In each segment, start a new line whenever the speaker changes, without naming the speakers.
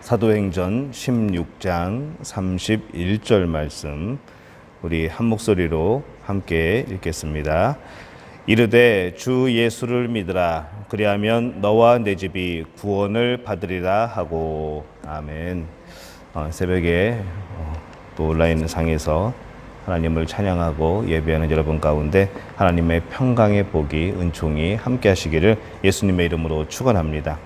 사도행전 16장 31절 말씀 우리 한 목소리로 함께 읽겠습니다. 이르되 주 예수를 믿으라. 그리하면 너와 내 집이 구원을 받으리라 하고. 아멘. 새벽에 또 온라인 상에서 하나님을 찬양하고 예배하는 여러분 가운데 하나님의 평강의 복이 은총이 함께 하시기를 예수님의 이름으로 축원합니다.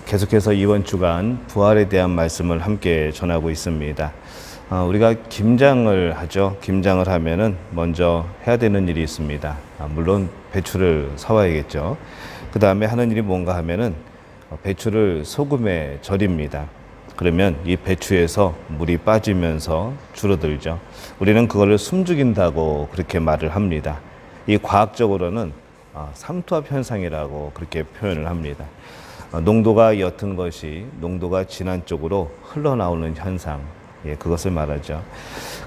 계속해서 이번 주간 부활에 대한 말씀을 함께 전하고 있습니다. 우리가 김장을 하죠. 김장을 하면은 먼저 해야 되는 일이 있습니다. 물론 배추를 사와야겠죠. 그 다음에 하는 일이 뭔가 하면은 배추를 소금에 절입니다. 그러면 이 배추에서 물이 빠지면서 줄어들죠. 우리는 그거를 숨죽인다고 그렇게 말을 합니다. 이 과학적으로는 삼투압 현상이라고 그렇게 표현을 합니다. 농도가 옅은 것이 농도가 진한 쪽으로 흘러나오는 현상, 그것을 말하죠.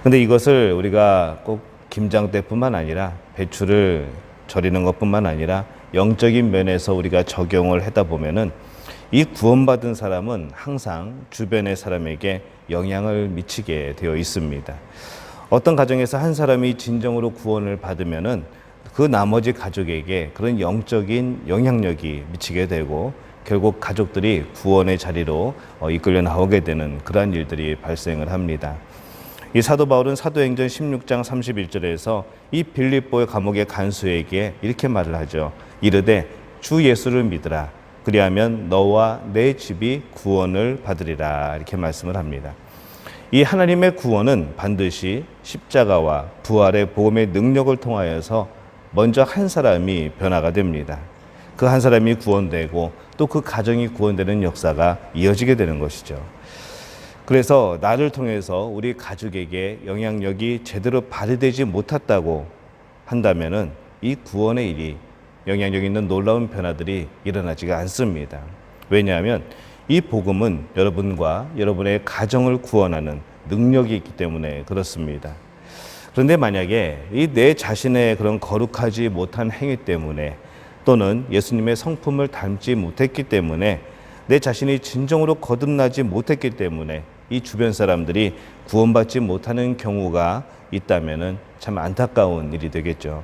근데 이것을 우리가 꼭 김장 때뿐만 아니라 배추를 절이는 것뿐만 아니라 영적인 면에서 우리가 적용을 하다 보면은 이 구원받은 사람은 항상 주변의 사람에게 영향을 미치게 되어 있습니다. 어떤 가정에서 한 사람이 진정으로 구원을 받으면은 그 나머지 가족에게 그런 영적인 영향력이 미치게 되고 결국 가족들이 구원의 자리로 이끌려 나오게 되는 그러한 일들이 발생을 합니다. 이 사도 바울은 사도행전 16장 31절에서 이 빌립보의 감옥의 간수에게 이렇게 말을 하죠. 이르되 주 예수를 믿으라. 그리하면 너와 내 집이 구원을 받으리라. 이렇게 말씀을 합니다. 이 하나님의 구원은 반드시 십자가와 부활의 복음의 능력을 통하여서 먼저 한 사람이 변화가 됩니다. 그 한 사람이 구원되고 또 그 가정이 구원되는 역사가 이어지게 되는 것이죠. 그래서 나를 통해서 우리 가족에게 영향력이 제대로 발휘되지 못했다고 한다면은 이 구원의 일이 영향력 있는 놀라운 변화들이 일어나지가 않습니다. 왜냐하면 이 복음은 여러분과 여러분의 가정을 구원하는 능력이 있기 때문에 그렇습니다. 그런데 만약에 이 내 자신의 그런 거룩하지 못한 행위 때문에 또는 예수님의 성품을 닮지 못했기 때문에 내 자신이 진정으로 거듭나지 못했기 때문에 이 주변 사람들이 구원받지 못하는 경우가 있다면 참 안타까운 일이 되겠죠.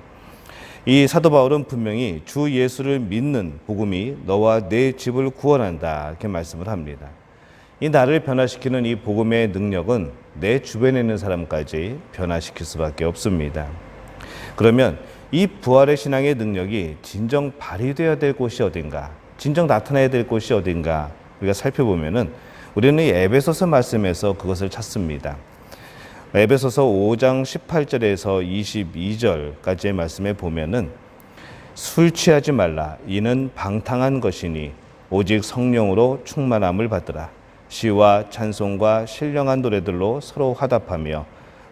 이 사도 바울은 분명히 주 예수를 믿는 복음이 너와 내 집을 구원한다 이렇게 말씀을 합니다. 이 나를 변화시키는 이 복음의 능력은 내 주변에 있는 사람까지 변화시킬 수밖에 없습니다. 그러면 이 부활의 신앙의 능력이 진정 발휘되어야 될 곳이 어딘가, 진정 나타나야 될 곳이 어딘가 우리가 살펴보면은 우리는 이 에베소서 말씀에서 그것을 찾습니다. 에베소서 5장 18절에서 22절까지의 말씀에 보면은 술 취하지 말라. 이는 방탕한 것이니 오직 성령으로 충만함을 받으라. 시와 찬송과 신령한 노래들로 서로 화답하며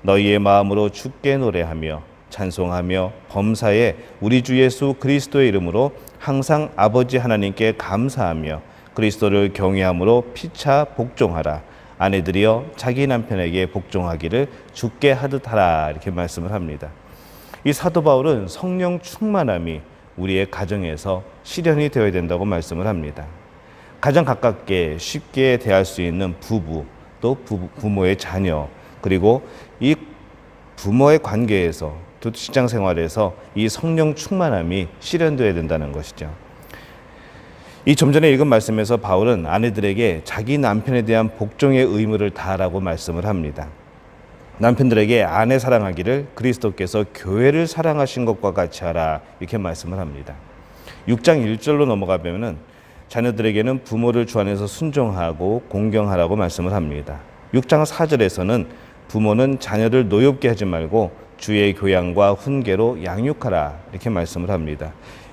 너희의 마음으로 주께 노래하며 찬송하며 범사에 우리 주 예수 그리스도의 이름으로 항상 아버지 하나님께 감사하며 그리스도를 경외함으로 피차 복종하라. 아내들이여 자기 남편에게 복종하기를 주께 하듯 하라. 이렇게 말씀을 합니다. 이 사도 바울은 성령 충만함이 우리의 가정에서 실현이 되어야 된다고 말씀을 합니다. 가장 가깝게 쉽게 대할 수 있는 부부, 또 부모의 자녀, 그리고 이 부모의 관계에서 또 직장 생활에서 이 성령 충만함이 실현되어야 된다는 것이죠. 이 좀 전에 읽은 말씀에서 바울은 아내들에게 자기 남편에 대한 복종의 의무를 다하라고 말씀을 합니다. 남편들에게 아내 사랑하기를 그리스도께서 교회를 사랑하신 것과 같이 하라 이렇게 말씀을 합니다. 6장 1절로 넘어가면은 자녀들에게는 부모를 주 안에서 순종하고 공경하라고 말씀을 합니다. 6장 4절에서는 부모는 자녀를 노엽게 하지 말고 주의 교양과 훈계로 양육하라 이렇게 말씀을 합니다.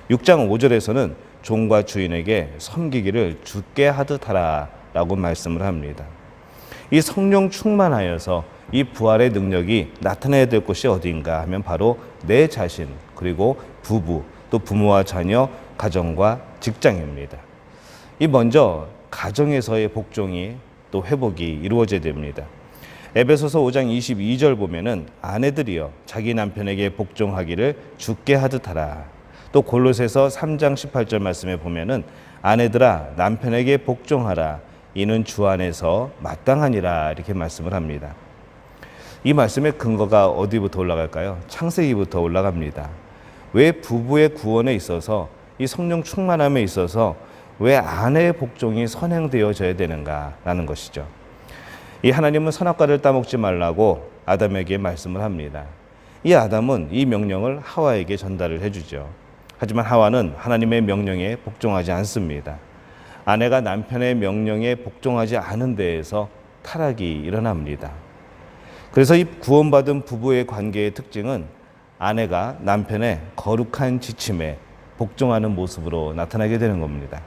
6장 5절에서는 종과 주인에게 섬기기를 주께 하듯 하라 라고 말씀을 합니다. 이 성령 충만하여서 이 부활의 능력이 나타나야 될 곳이 어디인가 하면 바로 내 자신 그리고 부부 또 부모와 자녀 가정과 직장입니다. 이 먼저 가정에서의 복종이 또 회복이 이루어져야 됩니다. 에베소서 5장 22절 보면은 아내들이여 자기 남편에게 복종하기를 주께 하듯 하라. 또 골로새서 3장 18절 말씀에 보면은 아내들아 남편에게 복종하라. 이는 주 안에서 마땅하니라. 이렇게 말씀을 합니다. 이 말씀의 근거가 어디부터 올라갈까요? 창세기부터 올라갑니다. 왜 부부의 구원에 있어서 이 성령 충만함에 있어서 왜 아내의 복종이 선행되어져야 되는가라는 것이죠. 이 하나님은 선악과를 따먹지 말라고 아담에게 말씀을 합니다. 이 아담은 이 명령을 하와에게 전달을 해주죠. 하지만 하와는 하나님의 명령에 복종하지 않습니다. 아내가 남편의 명령에 복종하지 않은 데에서 타락이 일어납니다. 그래서 이 구원받은 부부의 관계의 특징은 아내가 남편의 거룩한 지침에 복종하는 모습으로 나타나게 되는 겁니다.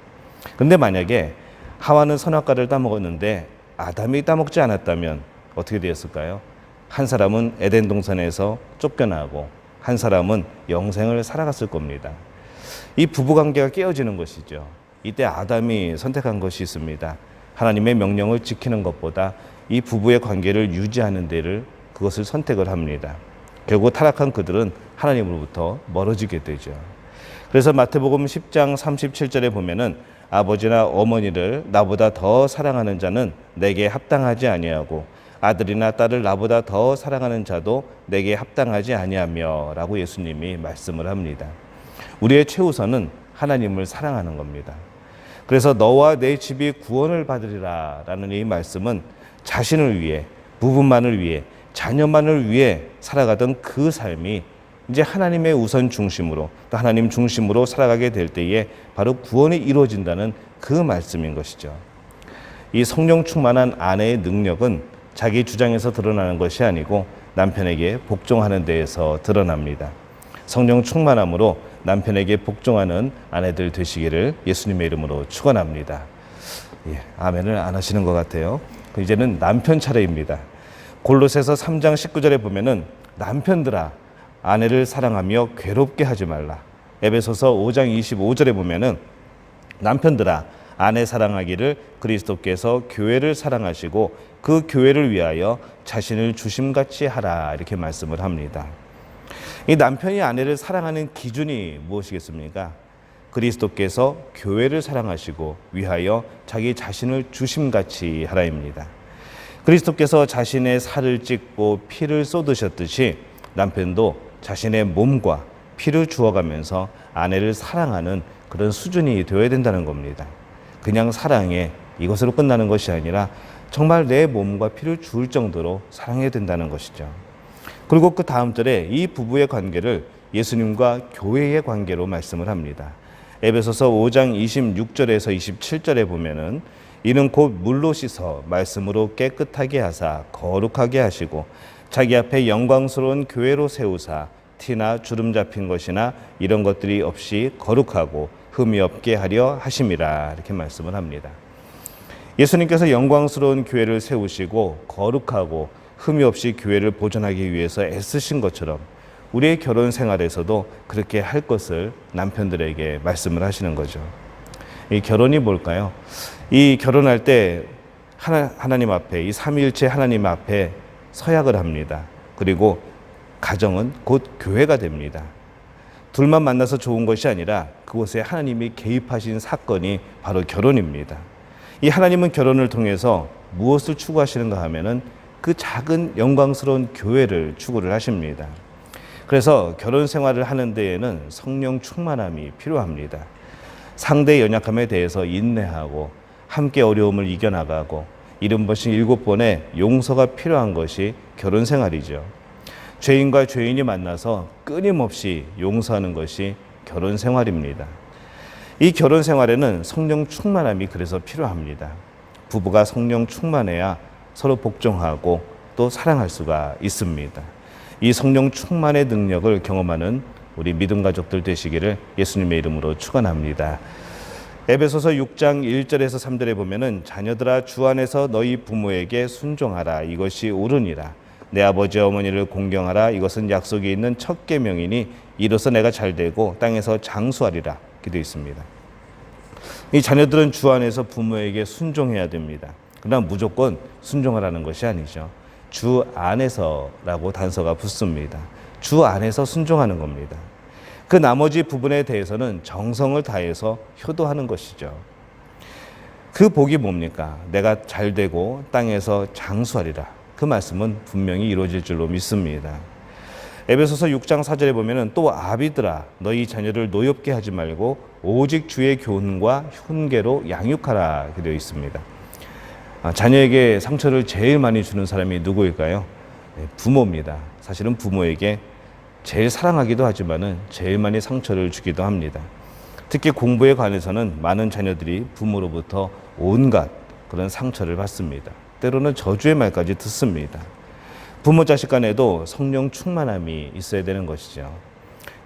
그런데 만약에 하와는 선악과를 따먹었는데 아담이 따먹지 않았다면 어떻게 되었을까요? 한 사람은 에덴 동산에서 쫓겨나고 한 사람은 영생을 살아갔을 겁니다. 이 부부관계가 깨어지는 것이죠. 이때 아담이 선택한 것이 있습니다. 하나님의 명령을 지키는 것보다 이 부부의 관계를 유지하는 데를 그것을 선택을 합니다. 결국 타락한 그들은 하나님으로부터 멀어지게 되죠. 그래서 마태복음 10장 37절에 보면은 아버지나 어머니를 나보다 더 사랑하는 자는 내게 합당하지 아니하고 아들이나 딸을 나보다 더 사랑하는 자도 내게 합당하지 아니하며 라고 예수님이 말씀을 합니다. 우리의 최우선은 하나님을 사랑하는 겁니다. 그래서 너와 내 집이 구원을 받으리라 라는 이 말씀은 자신을 위해, 부부만을 위해, 자녀만을 위해 살아가던 그 삶이 이제 하나님의 우선 중심으로 또 하나님 중심으로 살아가게 될 때에 바로 구원이 이루어진다는 그 말씀인 것이죠. 이 성령 충만한 아내의 능력은 자기 주장에서 드러나는 것이 아니고 남편에게 복종하는 데에서 드러납니다. 성령 충만함으로 남편에게 복종하는 아내들 되시기를 예수님의 이름으로 축원합니다. 아멘을 안 하시는 것 같아요. 이제는 남편 차례입니다. 골로새서 3장 19절에 보면은 남편들아 아내를 사랑하며 괴롭게 하지 말라. 에베소서 5장 25절에 보면은 남편들아 아내 사랑하기를 그리스도께서 교회를 사랑하시고 그 교회를 위하여 자신을 주심같이 하라. 이렇게 말씀을 합니다. 이 남편이 아내를 사랑하는 기준이 무엇이겠습니까? 그리스도께서 교회를 사랑하시고 위하여 자기 자신을 주심같이 하라입니다. 그리스도께서 자신의 살을 찢고 피를 쏟으셨듯이 남편도 자신의 몸과 피를 주어가면서 아내를 사랑하는 그런 수준이 되어야 된다는 겁니다. 그냥 사랑해 이것으로 끝나는 것이 아니라 정말 내 몸과 피를 줄 정도로 사랑해야 된다는 것이죠. 그리고 그 다음 절에 이 부부의 관계를 예수님과 교회의 관계로 말씀을 합니다. 에베소서 5장 26절에서 27절에 보면은 이는 곧 물로 씻어 말씀으로 깨끗하게 하사 거룩하게 하시고 자기 앞에 영광스러운 교회로 세우사 티나 주름 잡힌 것이나 이런 것들이 없이 거룩하고 흠이 없게 하려 하심이라. 이렇게 말씀을 합니다. 예수님께서 영광스러운 교회를 세우시고 거룩하고 흠이 없이 교회를 보존하기 위해서 애쓰신 것처럼 우리의 결혼 생활에서도 그렇게 할 것을 남편들에게 말씀을 하시는 거죠. 이 결혼이 뭘까요? 이 결혼할 때 하나님 앞에, 이 삼위일체 하나님 앞에 서약을 합니다. 그리고 가정은 곧 교회가 됩니다. 둘만 만나서 좋은 것이 아니라 그곳에 하나님이 개입하신 사건이 바로 결혼입니다. 이 하나님은 결혼을 통해서 무엇을 추구하시는가 하면은 그 작은 영광스러운 교회를 추구를 하십니다. 그래서 결혼 생활을 하는 데에는 성령 충만함이 필요합니다. 상대의 연약함에 대해서 인내하고 함께 어려움을 이겨나가고 70번씩 7번의 용서가 필요한 것이 결혼 생활이죠. 죄인과 죄인이 만나서 끊임없이 용서하는 것이 결혼 생활입니다. 이 결혼 생활에는 성령 충만함이 그래서 필요합니다. 부부가 성령 충만해야 서로 복종하고 또 사랑할 수가 있습니다. 이 성령 충만의 능력을 경험하는 우리 믿음 가족들 되시기를 예수님의 이름으로 축원합니다. 에베소서 6장 1절에서 3절에 보면은 자녀들아 주 안에서 너희 부모에게 순종하라. 이것이 옳으니라. 내 아버지 어머니를 공경하라. 이것은 약속이 있는 첫 계명이니 이로써 내가 잘되고 땅에서 장수하리라. 이렇게 되어 있습니다. 이 자녀들은 주 안에서 부모에게 순종해야 됩니다. 그러나 무조건 순종하라는 것이 아니죠. 주 안에서라고 단서가 붙습니다. 주 안에서 순종하는 겁니다. 그 나머지 부분에 대해서는 정성을 다해서 효도하는 것이죠. 그 복이 뭡니까? 내가 잘 되고 땅에서 장수하리라. 그 말씀은 분명히 이루어질 줄로 믿습니다. 에베소서 6장 4절에 보면은 또 아비들아 너희 자녀를 노엽게 하지 말고 오직 주의 교훈과 훈계로 양육하라 이렇게 되어 있습니다. 자녀에게 상처를 제일 많이 주는 사람이 누구일까요? 부모입니다. 사실은 부모에게 제일 사랑하기도 하지만은 제일 많이 상처를 주기도 합니다. 특히 공부에 관해서는 많은 자녀들이 부모로부터 온갖 그런 상처를 받습니다. 때로는 저주의 말까지 듣습니다. 부모 자식 간에도 성령 충만함이 있어야 되는 것이죠.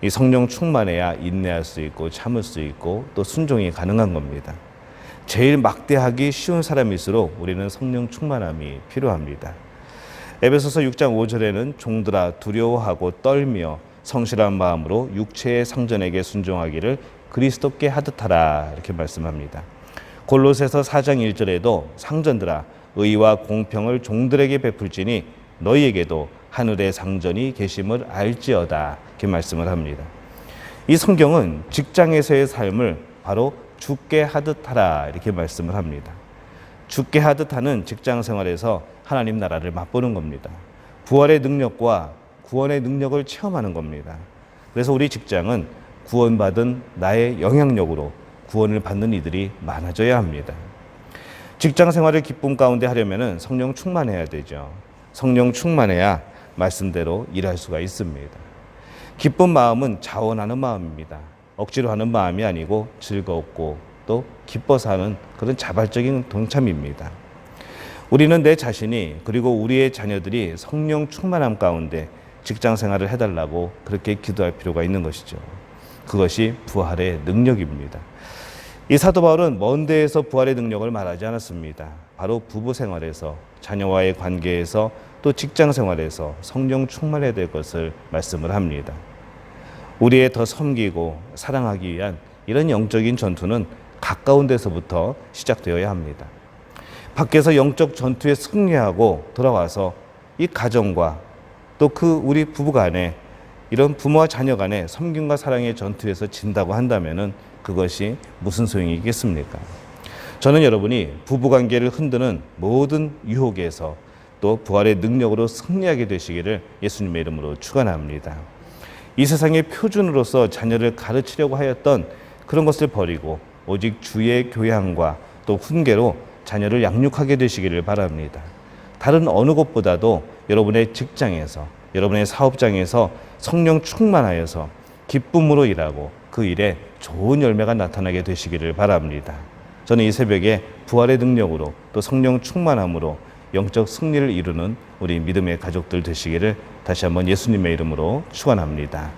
이 성령 충만해야 인내할 수 있고 참을 수 있고 또 순종이 가능한 겁니다. 제일 막대하기 쉬운 사람일수록 우리는 성령 충만함이 필요합니다. 에베소서 6장 5절에는 종들아 두려워하고 떨며 성실한 마음으로 육체의 상전에게 순종하기를 그리스도께 하듯하라 이렇게 말씀합니다. 골로새서 4장 1절에도 상전들아 의와 공평을 종들에게 베풀지니 너희에게도 하늘의 상전이 계심을 알지어다 이렇게 말씀을 합니다. 이 성경은 직장에서의 삶을 바로 죽게 하듯 하라 이렇게 말씀을 합니다. 죽게 하듯 하는 직장 생활에서 하나님 나라를 맛보는 겁니다. 부활의 능력과 구원의 능력을 체험하는 겁니다. 그래서 우리 직장은 구원받은 나의 영향력으로 구원을 받는 이들이 많아져야 합니다. 직장 생활을 기쁨 가운데 하려면 성령 충만해야 되죠. 성령 충만해야 말씀대로 일할 수가 있습니다. 기쁜 마음은 자원하는 마음입니다. 억지로 하는 마음이 아니고 즐겁고 또 기뻐서 하는 그런 자발적인 동참입니다. 우리는 내 자신이 그리고 우리의 자녀들이 성령 충만함 가운데 직장 생활을 해달라고 그렇게 기도할 필요가 있는 것이죠. 그것이 부활의 능력입니다. 이 사도 바울은 먼 데에서 부활의 능력을 말하지 않았습니다. 바로 부부 생활에서 자녀와의 관계에서 또 직장 생활에서 성령 충만해야 될 것을 말씀을 합니다. 우리의 더 섬기고 사랑하기 위한 이런 영적인 전투는 가까운 데서부터 시작되어야 합니다. 밖에서 영적 전투에 승리하고 돌아와서 이 가정과 또 그 우리 부부 간에 이런 부모와 자녀 간의 섬김과 사랑의 전투에서 진다고 한다면은 그것이 무슨 소용이 있겠습니까? 저는 여러분이 부부관계를 흔드는 모든 유혹에서 또 부활의 능력으로 승리하게 되시기를 예수님의 이름으로 축원합니다. 이 세상의 표준으로서 자녀를 가르치려고 하였던 그런 것을 버리고 오직 주의 교양과 또 훈계로 자녀를 양육하게 되시기를 바랍니다. 다른 어느 곳보다도 여러분의 직장에서 여러분의 사업장에서 성령 충만하여서 기쁨으로 일하고 그 일에 좋은 열매가 나타나게 되시기를 바랍니다. 저는 이 새벽에 부활의 능력으로 또 성령 충만함으로 영적 승리를 이루는 우리 믿음의 가족들 되시기를 다시 한번 예수님의 이름으로 축원합니다.